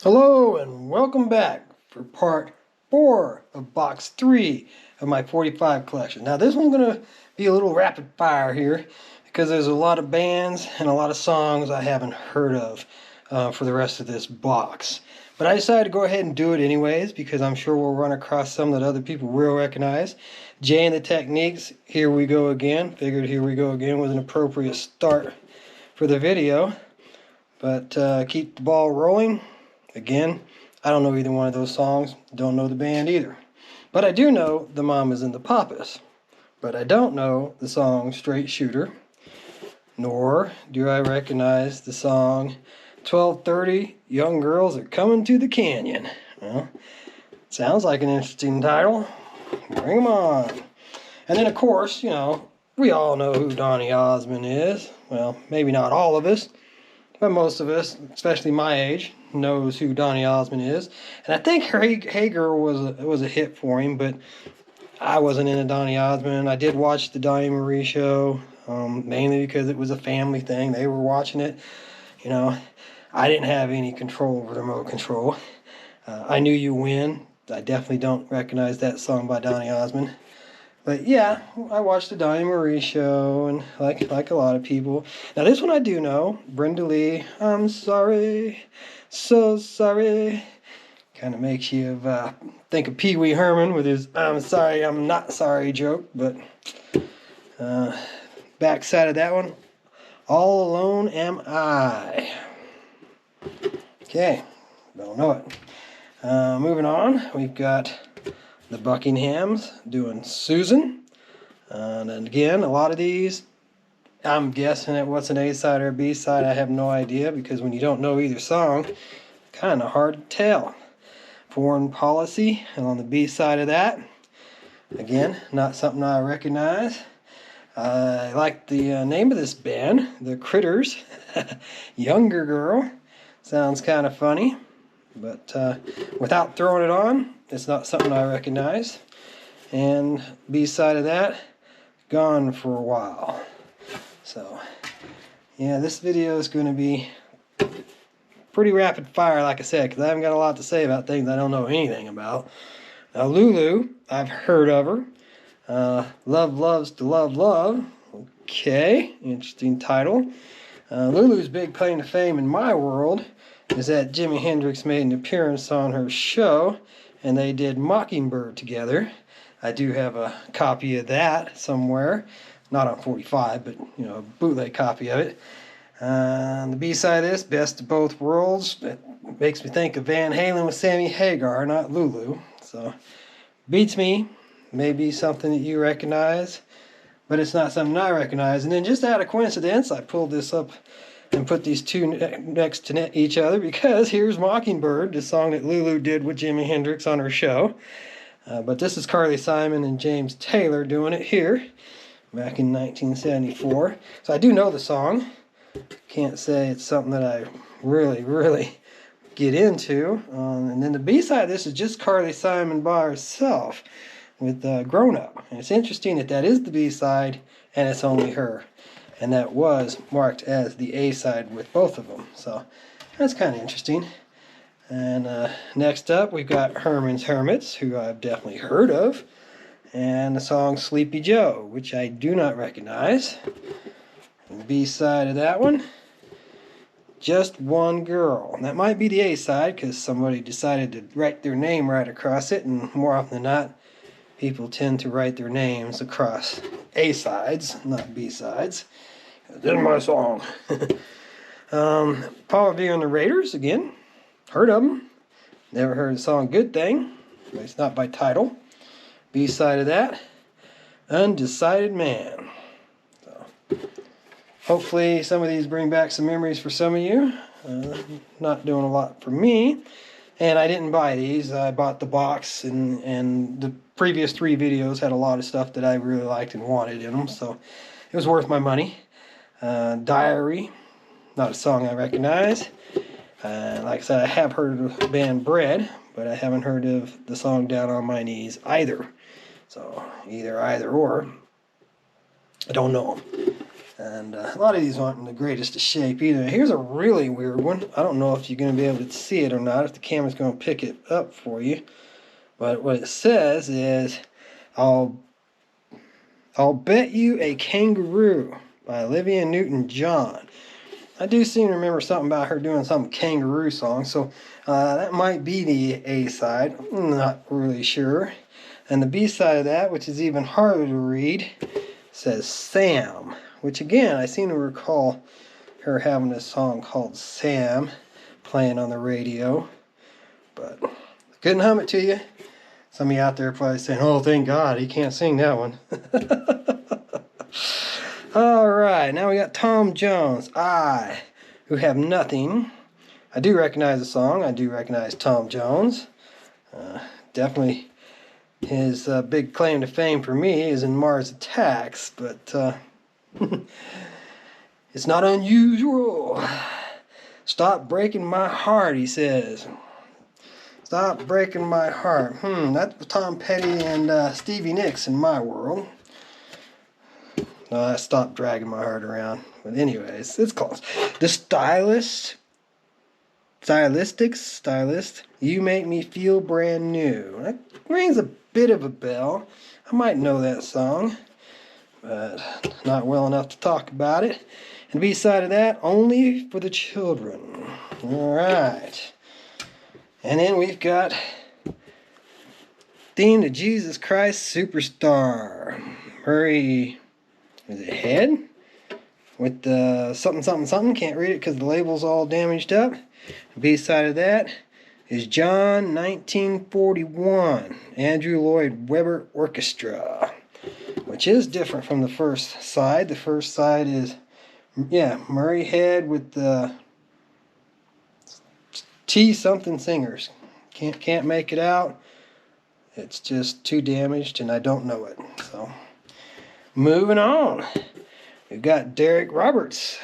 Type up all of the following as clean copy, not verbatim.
Hello and welcome back for part 4 of box 3 of my 45 collection. Now this one's going to be a little rapid fire here because there's a lot of bands and a lot of songs I haven't heard of for the rest of this box. But I decided to go ahead and do it anyways because I'm sure we'll run across some that other people will recognize. Jay and the Techniques, Here We Go Again. Figured Here We Go Again was an appropriate start for the video. But keep the ball rolling. Again, I don't know either one of those songs. Don't know the band either. But I do know the Mamas and the Papas. But I don't know the song Straight Shooter. Nor do I recognize the song 12:30 Young Girls Are Coming to the Canyon. Well, sounds like an interesting title. Bring 'em on. And then, of course, we all know who Donny Osmond is. Well, maybe not all of us. But most of us, especially my age, knows who Donny Osmond is. And I think Hey Girl was a hit for him, but I wasn't into Donny Osmond. I did watch the Donnie Marie show, mainly because it was a family thing. They were watching it. I didn't have any control over the remote control. I Knew You Win. I definitely don't recognize that song by Donny Osmond. But yeah, I watched the Donnie Marie show, and like a lot of people. Now this one I do know, Brenda Lee, I'm sorry, so sorry. Kind of makes you think of Pee Wee Herman with his I'm sorry, I'm not sorry joke. But backside of that one, All Alone Am I. Okay, don't know it. Moving on, we've got the Buckinghams doing Susan. And again, a lot of these, I'm guessing at what's an A-side or a B-side. I have no idea because when you don't know either song, kind of hard to tell. Foreign Policy, and on the B-side of that, again, not something I recognize. I like the name of this band, The Critters. Younger Girl. Sounds kind of funny. But without throwing it on, it's not something I recognize. And B-side of that, Gone for a While. So, yeah, this video is going to be pretty rapid fire, like I said, because I haven't got a lot to say about things I don't know anything about. Now, Lulu, I've heard of her. Love Loves to Love Love. Okay, interesting title. Lulu's big claim to fame in my world is that Jimi Hendrix made an appearance on her show, and they did Mockingbird together. I do have a copy of that somewhere. Not on 45, but, a bootleg copy of it. The B-side of this, Best of Both Worlds. It makes me think of Van Halen with Sammy Hagar, not Lulu. So, beats me. Maybe something that you recognize, but it's not something I recognize. And then just out of coincidence, I pulled this up and put these two next to each other because here's Mockingbird, the song that Lulu did with Jimi Hendrix on her show. But this is Carly Simon and James Taylor doing it here back in 1974. So I do know the song. Can't say it's something that I really get into. And then the B-side of this is just Carly Simon by herself with Grown Up. And it's interesting that is the B-side and it's only her. And that was marked as the A-side with both of them. So that's kind of interesting. And next up, we've got Herman's Hermits, who I've definitely heard of. And the song Sleepy Joe, which I do not recognize. And the B-side of that one, Just One Girl. And that might be the A-side because somebody decided to write their name right across it. And more often than not, people tend to write their names across A-sides, not B-sides. This is my song. Paul Revere and the Raiders, again. Heard of them. Never heard the song Good Thing. But it's not by title. B-side of that, Undecided Man. So, hopefully some of these bring back some memories for some of you. Not doing a lot for me. And I didn't buy these. I bought the box, and the previous 3 videos had a lot of stuff that I really liked and wanted in them. So it was worth my money. Diary, not a song I recognize. Like I said, I have heard of the band Bread, but I haven't heard of the song Down on My Knees either. So either or. I don't know. And a lot of these aren't in the greatest of shape either. Here's a really weird one. I don't know if you're going to be able to see it or not, if the camera's going to pick it up for you. But what it says is, I'll Bet You a Kangaroo by Olivia Newton-John. I do seem to remember something about her doing some kangaroo song, so that might be the A side. I'm not really sure. And the B side of that, which is even harder to read, says Sam, which again, I seem to recall her having a song called Sam playing on the radio, but I couldn't hum it to you. Some of you out there are probably saying, oh, thank God, he can't sing that one. Alright, now we got Tom Jones, I Who Have Nothing. I do recognize the song. I do recognize Tom Jones. Definitely his big claim to fame for me is in Mars Attacks, but it's not unusual. Stop breaking my heart, he says. Stop breaking my heart. That's Tom Petty and Stevie Nicks in my world. No, I stopped dragging my heart around. But anyways, it's close. The Stylist, You Make Me Feel Brand New. That rings a bit of a bell. I might know that song, but not well enough to talk about it. And B-side of that, Only for the Children. Alright. And then we've got Theme to Jesus Christ Superstar. Murray, is it Head? With the something. Can't read it because the label's all damaged up. B-side of that is John 1941. Andrew Lloyd Webber Orchestra. Which is different from the first side. The first side is, Murray Head with the T-something singers. Can't make it out. It's just too damaged and I don't know it. So, moving on. We've got Derek Roberts.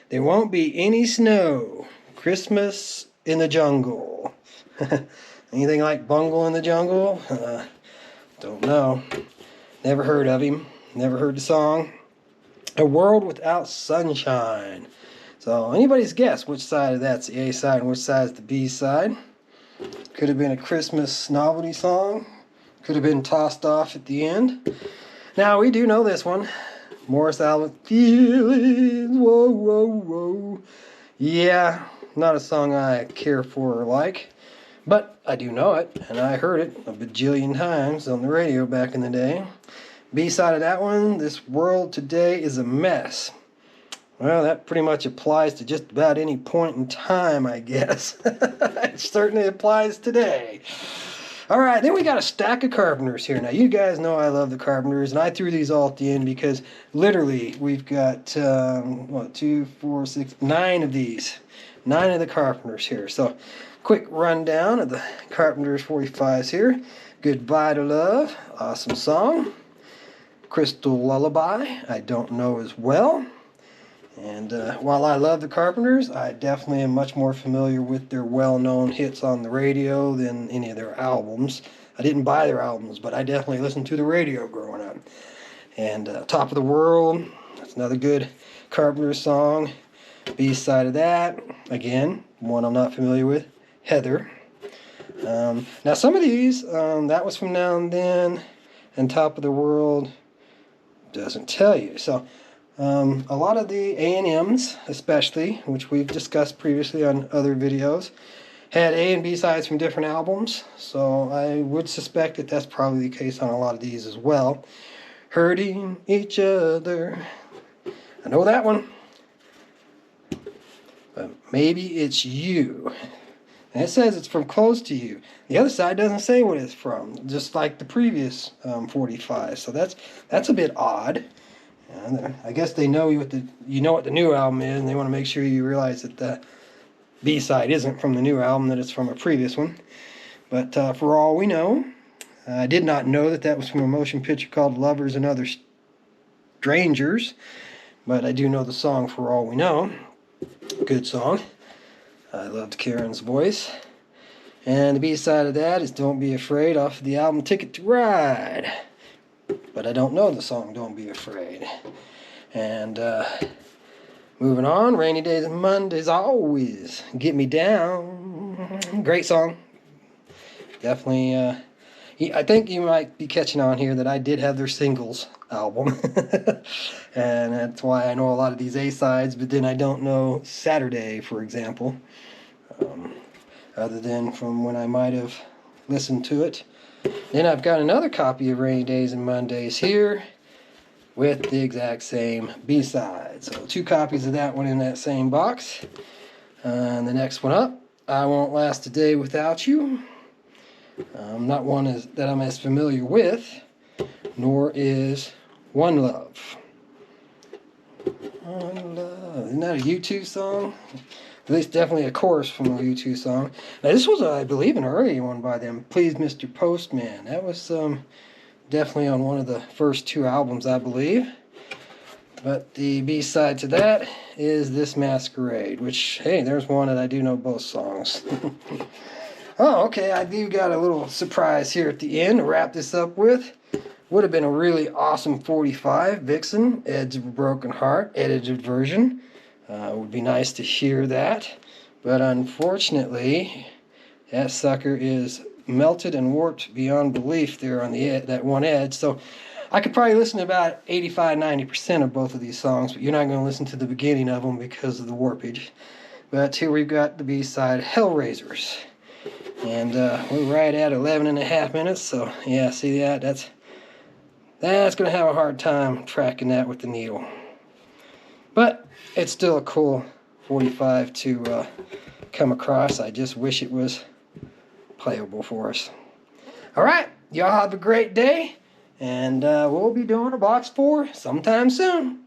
There Won't Be Any Snow. Christmas in the Jungle. Anything like Bungle in the Jungle? Don't know. Never heard of him. Never heard the song. A World Without Sunshine. So anybody's guess which side of that's the A side and which side is the B side. Could have been a Christmas novelty song. Could have been tossed off at the end. Now we do know this one. Morris Albert, Feelings, Whoa, Whoa, Whoa. Yeah, not a song I care for or like. But I do know it, and I heard it a bajillion times on the radio back in the day. B-side of that one, This World Today is a Mess. Well, that pretty much applies to just about any point in time, I guess. It certainly applies today. Alright, then we got a stack of Carpenters here. Now, you guys know I love the Carpenters, and I threw these all at the end because literally we've got, 2, 4, 6, 9 of these. 9 of the Carpenters here. So, quick rundown of the Carpenters 45s here. Goodbye to Love, awesome song. Crystal Lullaby, I don't know as well. And while I love the Carpenters, I definitely am much more familiar with their well-known hits on the radio than any of their albums. I didn't buy their albums, but I definitely listened to the radio growing up. And Top of the World, that's another good Carpenters song. B-side of that, again, one I'm not familiar with, Heather. Now some of these, that was from Now and Then, and Top of the World doesn't tell you. So a lot of the A&Ms, especially, which we've discussed previously on other videos, had A and B sides from different albums. So I would suspect that that's probably the case on a lot of these as well. Hurting Each Other. I know that one. But maybe it's You. And it says it's from Close to You. The other side doesn't say what it's from, just like the previous 45. So that's a bit odd. And I guess they know what the new album is, and they want to make sure you realize that the B-side isn't from the new album, that it's from a previous one. But for all we know, I did not know that was from a motion picture called Lovers and Other Strangers. But I do know the song For All We Know. Good song. I loved Karen's voice. And the B-side of that is Don't Be Afraid off of the album Ticket to Ride. But I don't know the song Don't Be Afraid. And moving on, Rainy Days and Mondays always get me down. Great song. Definitely, I think you might be catching on here that I did have their singles album. And that's why I know a lot of these A-sides, but then I don't know Saturday, for example. Other than from when I might have listened to it. Then I've got another copy of Rainy Days and Mondays here with the exact same B-side. So 2 copies of that one in that same box. And the next one up, I Won't Last a Day Without You. Not one that I'm as familiar with, nor is One Love. One Love. Isn't that a U2 song? At least definitely a chorus from a U2 song. Now this was, I believe, an early one by them. Please Mr. Postman. That was definitely on one of the first 2 albums, I believe. But the B-side to that is This Masquerade, which, hey, there's one that I do know both songs. Oh, okay, I do got a little surprise here at the end to wrap this up with. Would have been a really awesome 45, Vixen, Edge of a Broken Heart, edited version. Would be nice to hear that. But unfortunately, that sucker is melted and warped beyond belief there on the that one edge. So I could probably listen to about 85-90% of both of these songs, but you're not going to listen to the beginning of them because of the warpage. But here we've got the B-side, Hellraisers. And we're right at 11.5 minutes, so yeah, see that? That's going to have a hard time tracking that with the needle. But it's still a cool 45 to come across. I just wish it was playable for us. Alright, y'all have a great day, and we'll be doing a box 4 sometime soon.